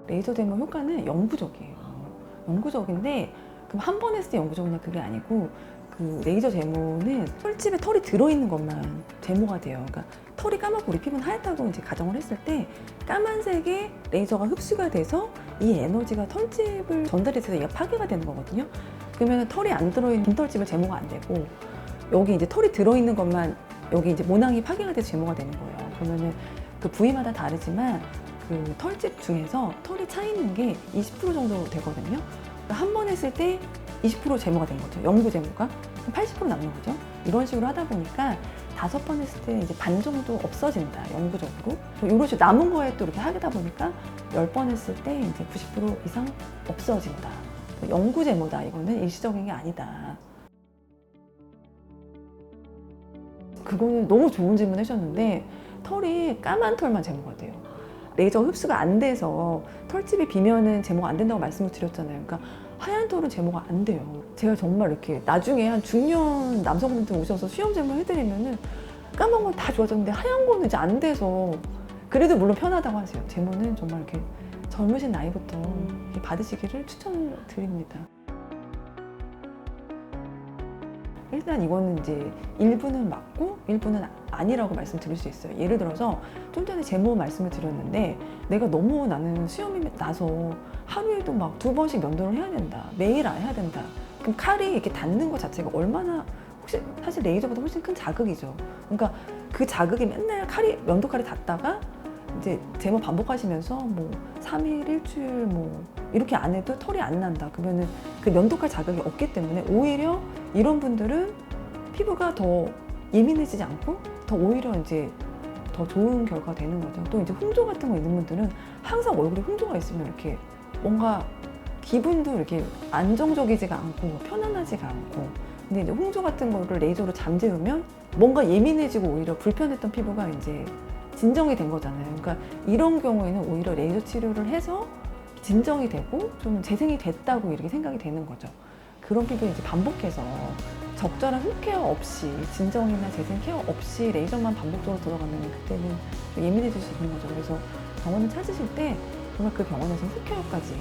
레이저 제모 효과는 영구적이에요. 영구적인데 그럼 한 번 했을 때 영구적이냐 그게 아니고 그 레이저 제모는 솔집에 털이 들어있는 것만 제모가 돼요. 그러니까 털이 까맣고 우리 피부는 하얗다고 이제 가정을 했을 때 까만색의 레이저가 흡수가 돼서 이 에너지가 털집을 전달이 돼서 얘가 파괴가 되는 거거든요. 그러면 털이 안 들어있는 긴 털집은 제모가 안 되고 여기 이제 털이 들어있는 것만 여기 이제 모낭이 파괴가 돼서 제모가 되는 거예요. 그러면은 그 부위마다 다르지만 그 털집 중에서 털이 차 있는 게 20% 정도 되거든요. 한 번 했을 때 20% 제모가 된 거죠. 영구 제모가 80% 남는 거죠. 이런 식으로 하다 보니까 5번 했을 때 이제 반 정도 없어진다. 영구적으로. 이런 식으로 남은 거에 또 이렇게 하다 보니까 10번 했을 때 이제 90% 이상 없어진다. 영구 제모다. 이거는 일시적인 게 아니다. 그거는 너무 좋은 질문 해주셨는데 털이 까만 털만 제모가 돼요. 레이저 흡수가 안 돼서 털집이 비면은 제모가 안 된다고 말씀을 드렸잖아요. 그러니까 하얀 털은 제모가 안 돼요. 제가 정말 이렇게 나중에 한 중년 남성분들 오셔서 수염 제모 해드리면은 까만 건 다 좋아졌는데 하얀 거는 이제 안 돼서 그래도 물론 편하다고 하세요. 제모는 정말 이렇게 젊으신 나이부터 이렇게 받으시기를 추천을 드립니다. 일단 이거는 이제 일부는 맞고 일부는 아니라고 말씀드릴 수 있어요. 예를 들어서 좀 전에 제모 말씀을 드렸는데 내가 너무 나는 수염이 나서 하루에도 막 2번씩 면도를 해야 된다. 매일 안 해야 된다. 그럼 칼이 이렇게 닿는 것 자체가 얼마나 혹시 사실 레이저보다 훨씬 큰 자극이죠. 그러니까 그 자극이 맨날 면도 칼이 닿다가 이제 제모 반복하시면서 뭐 3일, 일주일 뭐 이렇게 안 해도 털이 안 난다. 그러면은 그 면도칼 자극이 없기 때문에 오히려 이런 분들은 피부가 더 예민해지지 않고 더 오히려 이제 더 좋은 결과가 되는 거죠. 또 이제 홍조 같은 거 있는 분들은 항상 얼굴에 홍조가 있으면 이렇게 뭔가 기분도 이렇게 안정적이지가 않고 편안하지가 않고 근데 이제 홍조 같은 거를 레이저로 잠재우면 뭔가 예민해지고 오히려 불편했던 피부가 이제 진정이 된 거잖아요. 그러니까 이런 경우에는 오히려 레이저 치료를 해서 진정이 되고 좀 재생이 됐다고 이렇게 생각이 되는 거죠. 그런 피부에 이제 반복해서 적절한 홈케어 없이 진정이나 재생 케어 없이 레이저만 반복적으로 들어가면 그때는 좀 예민해질 수 있는 거죠. 그래서 병원을 찾으실 때 정말 그 병원에서 홈케어까지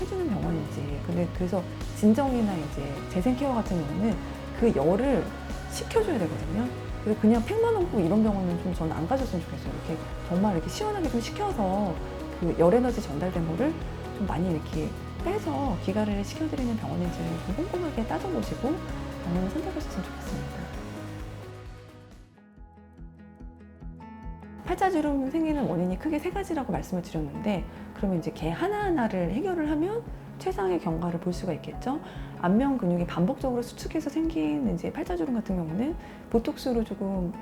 해주는 병원인지 그래서 진정이나 이제 재생 케어 같은 경우는 그 열을 식혀줘야 되거든요. 그래서 그냥 팩만 놓고 이런 병원은 좀 저는 안 가셨으면 좋겠어요. 이렇게 정말 이렇게 시원하게 좀 식혀서 그 열 에너지 전달된 거를 좀 많이 이렇게 빼서 기가를 시켜드리는 병원인지 좀 꼼꼼하게 따져보시고 병원을 선택하셨으면 좋겠습니다. 팔자주름 생기는 원인이 크게 3가지라고 말씀을 드렸는데 그러면 이제 걔 하나하나를 해결을 하면 최상의 경과를 볼 수가 있겠죠. 안면 근육이 반복적으로 수축해서 생긴 이제 팔자주름 같은 경우는 보톡스로 조금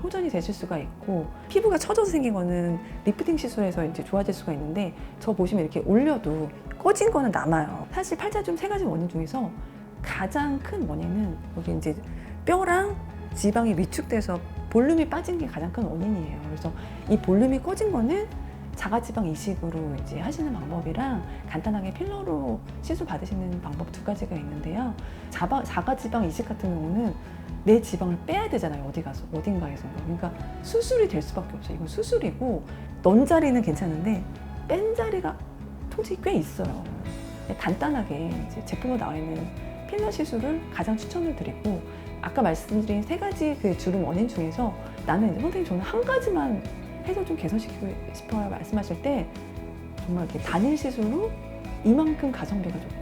호전이 되실 수가 있고 피부가 처져서 생긴 거는 리프팅 시술에서 이제 좋아질 수가 있는데 저 보시면 이렇게 올려도 꺼진 거는 남아요. 사실 팔자주름 3가지 원인 중에서 가장 큰 원인은 여기 이제 뼈랑 지방이 위축돼서 볼륨이 빠진 게 가장 큰 원인이에요. 그래서 이 볼륨이 꺼진 거는 자가지방 이식으로 이제 하시는 방법이랑 간단하게 필러로 시술 받으시는 방법 2가지가 있는데요. 자가지방 이식 같은 경우는 내 지방을 빼야 되잖아요. 어딘가에서. 그러니까 수술이 될 수밖에 없어요. 이건 수술이고 넌 자리는 괜찮은데 뺀 자리가 솔직히 꽤 있어요. 간단하게 이제 제품으로 나와 있는 필러 시술을 가장 추천을 드리고 아까 말씀드린 3가지 그 주름 원인 중에서 나는 이제 선생님 저는 한 가지만 해서 좀 개선시키고 싶어요 말씀하실 때 정말 이렇게 단일 시술로 이만큼 가성비가 좋고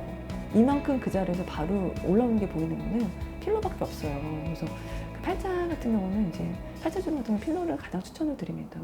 이만큼 그 자리에서 바로 올라오는 게 보이는 거는 필러밖에 없어요. 그래서 그 팔자 같은 경우는 이제 팔자주름 같은 경우 필러를 가장 추천을 드립니다.